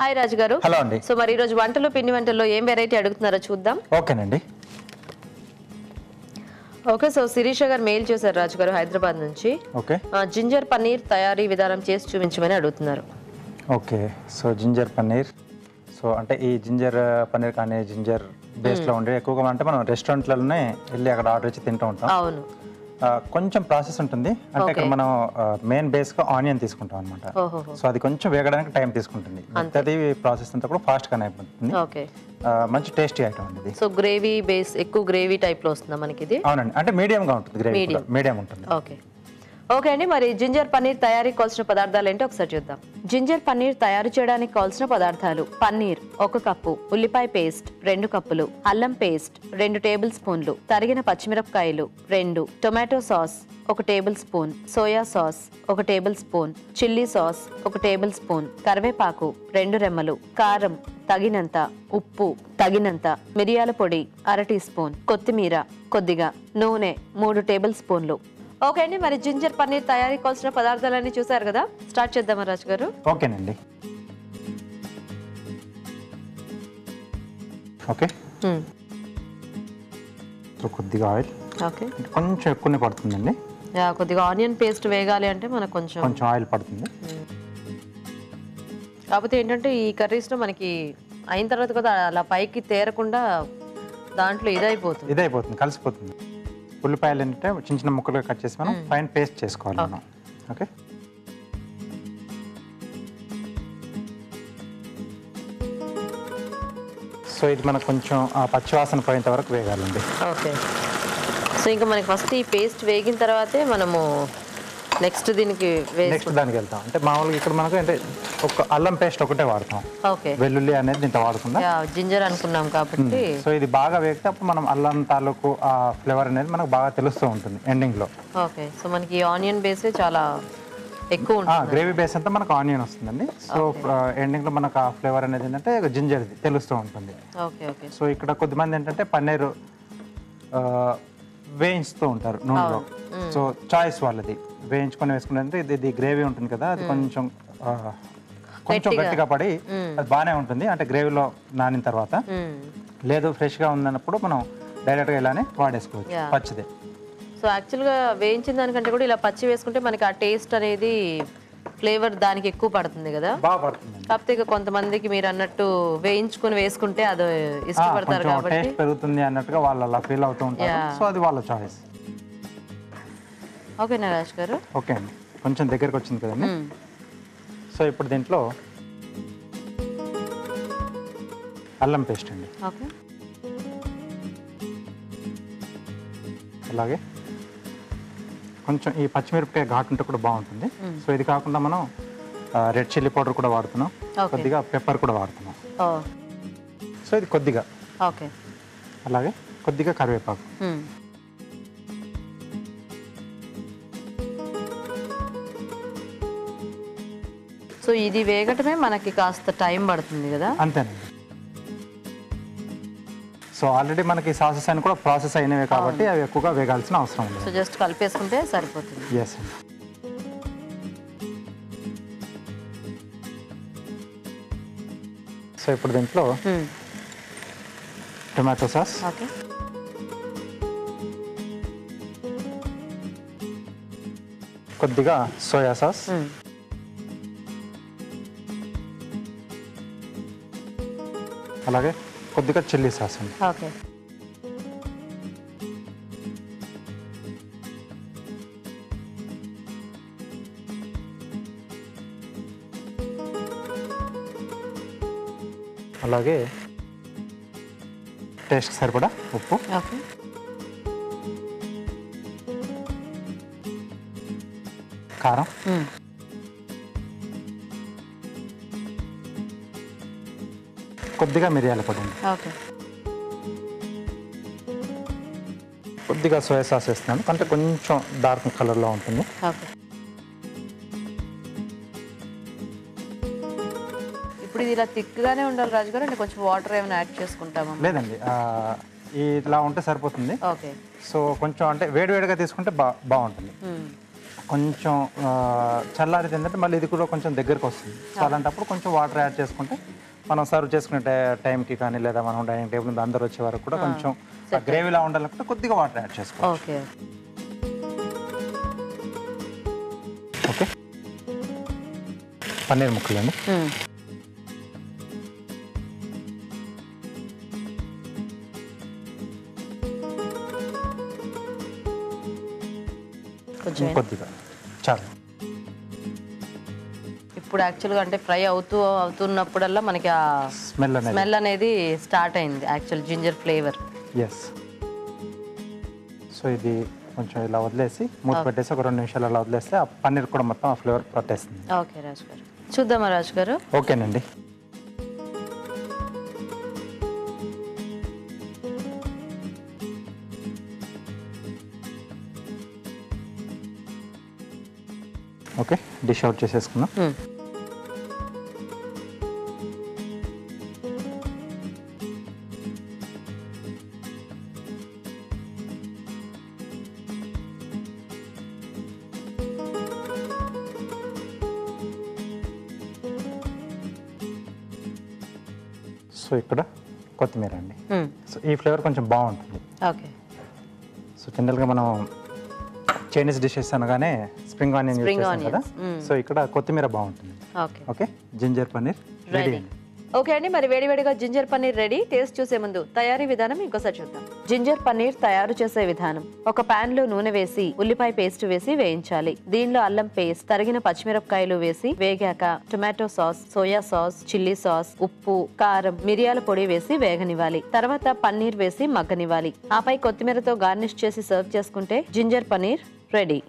Hi రాజు గారు. Hello అండి. So మరి ఈ రోజు వంటలు పిండి వంటల్లో ఏం వెరైటీ అడుగుతున్నారో చూద్దాం. ఓకేనండి. ఓకే, సో శిరీష గారు మెయిల్ చేశారు రాజు గారు హైదరాబాద్ నుంచి. ఓకే. జింజర్ పన్నీర్ తయారీ విధానం చేసి చూపించమని అడుగుతున్నారు. Okay, so ginger paneer. So అంటే ఈ జింజర్ పన్నీర్ కానీ జింజర్ బేస్లో ఉండే ఎక్కువగా అంటే మనం రెస్టారెంట్లలోనే వెళ్ళి అక్కడ ఆర్డర్ ఇచ్చి తింటూ ఉంటాం. అవును. కొంచెం ప్రాసెస్ ఉంటుంది. అంటే ఇక్కడ మనం మెయిన్ బేస్గా ఆనియన్ తీసుకుంటాం అనమాట. సో అది కొంచెం వేగడానికి టైం తీసుకుంటుంది. అది ప్రాసెస్ అంతా కూడా ఫాస్ట్గానే అయిపోతుంది. ఓకే, మంచి టేస్టీ ఐటమ్ అండి. సో గ్రేవీ బేస్ ఎక్కువ గ్రేవీ టైప్లో వస్తుందా మనకి ఇది? అవునండి, అంటే మీడియంగా ఉంటుంది. గ్రేవీ మీడియం ఉంటుంది. ఓకే ఓకే అండి. మరి జింజర్ పన్నీర్ తయారీకి కావాల్సిన పదార్థాలు ఏంటో ఒకసారి చూద్దాం. జింజర్ పన్నీర్ తయారు చేయడానికి కావాల్సిన పదార్థాలు: పన్నీర్ 1 కప్పు, ఉల్లిపాయ పేస్ట్ 2 కప్పులు, అల్లం పేస్ట్ 2 టేబుల్ స్పూన్లు, తరిగిన పచ్చిమిరపకాయలు 2, tomato sauce 1 table spoon, soya sauce 1 table spoon, chilli sauce 1 table spoon, కరివేపాకు 2 రెమ్మలు, కారం తగినంత, ఉప్పు తగినంత, మిరియాల పొడి 1/2 టీ స్పూన్, కొత్తిమీర కొద్దిగా, నూనె 3 టేబుల్ స్పూన్లు. ఓకే అండి, మరి జింజర్ పన్నీర్ తయారీకి కావాల్సిన పదార్థాలన్నీ చూసారు కదా, స్టార్ట్ చేద్దామా రాజు గారు? ఓకేనండి. ఓకే, కొద్దిగా ఆయిల్. ఓకే, కొంచెం ఎక్కువనే పడుతుందండి. కొద్దిగా ఆనియన్ పేస్ట్ వేగాలి అంటే మనకు కొంచెం ఆయిల్ పడుతుంది. కాకపోతే ఏంటంటే ఈ కర్రీస్లో మనకి అయిన తర్వాత కూడా అలా పైకి తేరకుండా దాంట్లో ఇదైపోతుంది, కలిసిపోతుంది. ఉల్లిపాయలు ఏంటంటే చిన్న చిన్న ముక్కలుగా కట్ చేసి మనం ఫైన్ పేస్ట్ చేసుకోవాలి మనం. ఓకే, సో ఇది మనకు కొంచెం పచ్చివాసన పోయేంత వరకు వేగాలండి. ఓకే, సో ఇంకా మనకి ఫస్ట్ ఈ పేస్ట్ వేగిన తర్వాతే మనము నెక్స్ట్ దానికి వెళ్తాం. అంటే మామూలుగా ఇక్కడ మనకు అంటే ఒక అల్లం పేస్ట్ ఒకటే వాడతాం. ఓకే, వెల్లుల్లి అనేది దీంట్లో వాడుకుందాం. జింజర్ అనుకున్నాం కాబట్టి. సో ఇది బాగా వేగితే అప్పుడు మనం అల్లం తాలూకు ఆ ఫ్లేవర్ అనేది మనకు బాగా తెలుస్తూ ఉంటుంది ఎండింగ్ లో. ఓకే, సో మనకి ఆనియన్ బేస్ చాలా ఎక్కువ ఉంటుంది. గ్రేవీ బేస్ అంతా మనకు ఆనియన్ వస్తుందండి. సో ఎండింగ్ లో మనకు ఆ ఫ్లేవర్ అనేది ఏంటంటే జింజర్ తెలుస్తూ ఉంటుంది. ఓకే ఓకే, సో ఇక్కడ కొద్దిమంది ఏంటంటే పన్నీరు వేయించుతూ ఉంటారు నూనెలో. సో చాయిస్ వాళ్ళది, వేయించుకొని వేసుకుంటే ఇది గ్రేవీ ఉంటుంది కదా, అది కొంచెం గట్టిగా పడి అది బాగానే ఉంటుంది. అంటే గ్రేవీలో నానిన తర్వాత. లేదు ఫ్రెష్గా ఉందన్నప్పుడు మనం డైరెక్ట్గా ఇలానే వాడేసుకోవచ్చు పచ్చిదే. సో యాక్చువల్గా వేయించిన దానికంటే కూడా ఇలా పచ్చి వేసుకుంటే మనకి ఆ టేస్ట్ అనేది ఫ్లేవర్ దానికి ఎక్కువ పడుతుంది కదా, బాగా పడుతుంది. కాకపోతే ఇక కొంతమందికి మీరు అన్నట్టు వేయించుకొని వేసుకుంటే అది ఇష్టపడతారు కాబట్టి టేస్ట్ పెరుగుతుంది అన్నట్టుగా వాళ్ళు అలా ఫీల్ అవుతూ ఉంటారు. సో అది వాళ్ళ చాయిస్. ఓకేనా రాజ్ గారు? ఓకే అండి, కొంచెం దగ్గరకు వచ్చింది కదండి. సో ఇప్పుడు దీంట్లో అల్లం పేస్ట్ అండి. ఓకే, అలాగే కొంచెం ఈ పచ్చిమిరపకాయ ఘాటు ఉంటే కూడా బాగుంటుంది. సో ఇది కాకుండా మనం రెడ్ చిల్లీ పౌడర్ కూడా వాడుతున్నాం, కొద్దిగా పెప్పర్ కూడా వాడుతున్నాం. సో ఇది కొద్దిగా. ఓకే, అలాగే కొద్దిగా కరివేపాకు. సో ఇది వేగటమే మనకి కాస్త టైం పడుతుంది కదా. అంతేనండి. సో ఆల్రెడీ మనకి సాసెస్ అని కూడా ప్రాసెస్ అయినవి కాబట్టి అవి ఎక్కువగా వేగాల్సిన అవసరం ఉంది. సో జస్ట్ కలిపేసుకుంటే సరిపోతుంది. ఎస్ అండి. సో ఇప్పుడు దీంట్లో టొమాటో సాస్, ఓకే, కొద్దిగా సోయా సాస్, అలాగే కొద్దిగా చిల్లీ సాస్ అండి. ఓకే, అలాగే టేస్ట్ సరిపడా ఉప్పు, ఓకే, కారం, కొద్దిగా మిరియాల పొడి అండి. ఓకే, కొద్దిగా సోయా సాస్ వేస్తున్నాను అంటే కొంచెం డార్క్ కలర్లో ఉంటుంది. ఓకే. ఇప్పుడు ఇది ఇలా థిక్గానే ఉండాలి రాజు గారు, అంటే కొంచెం వాటర్ ఏమైనా యాడ్ చేసుకుంటామా? లేదండి, ఇలా ఉంటే సరిపోతుంది. ఓకే, సో కొంచెం అంటే వేడివేడిగా తీసుకుంటే బాగుంటుంది. కొంచెం చల్లారితే ఏంటంటే మళ్ళీ ఇది కూడా కొంచెం దగ్గరకు వస్తుంది. సో అలాంటప్పుడు కొంచెం వాటర్ యాడ్ చేసుకుంటే మనం సర్వ్ చేసుకునే టైంకి కానీ లేదా మనం డైనింగ్ టేబుల్ మీద అందరు వచ్చే వరకు కూడా కొంచెం గ్రేవీలా ఉండాలంటే కొద్దిగా వాటర్ యాడ్ చేసుకోవాలి. ఓకే ఓకే, పన్నీర్ ముక్కలు అండి. కొద్దిగా చాలు. ఇప్పుడు యాక్చువల్గా అంటే ఫ్రై అవుతున్నప్పుడల్లా మనకి ఆ స్మెల్ అనేది స్టార్ట్ అయింది, actual ginger flavour. Yes. So ఇది కొంచెం ఇలా వదిలేసి మూత పెట్టేసి ఒక 2 నిమిషాలు అలా వదిలేస్తే ఆ పన్నీర్ కూడా మొత్తం ఆ ఫ్లేవర్ పట్టేస్తుంది. ఓకే రాజు గారు, చూద్దామా రాజు గారు? ఓకేనండి. ఓకే, డిష్ అవుట్ చేసేసుకున్నాం. సో ఇక్కడ కొత్తిమీర అండి. సో ఈ ఫ్లేవర్ కొంచెం బాగుంటుంది. ఓకే. సో జనరల్గా మనం చైనీస్ డిషెస్ అనగానే స్ప్రింగ్ ఆనియన్ యూజ్ చేస్తాం కదా, సో ఇక్కడ కొత్తిమీర బాగుంటుంది. Okay okay, ginger paneer ready అండి. ఓకే అండి, మరి వేడివేడిగా జింజర్ పన్నీర్ రెడీ. టేస్ట్ చూసే ముందు తయారీ విధానం ఇంకోసారి చూద్దాం. జింజర్ పన్నీర్ తయారు చేసే విధానం: ఒక పాన్ లో నూనె వేసి ఉల్లిపాయ పేస్ట్ వేసి వేయించాలి. దీనిలో అల్లం పేస్ట్, తరిగిన పచ్చిమిరపకాయలు వేసి వేగాక tomato sauce, soya sauce, chilli sauce, ఉప్పు, కారం, మిరియాల పొడి వేసి వేగనివ్వాలి. తర్వాత పన్నీర్ వేసి మగ్గనివ్వాలి. ఆపై కొత్తిమీరతో గార్నిష్ చేసి సర్వ్ చేసుకుంటే జింజర్ పన్నీర్ రెడీ.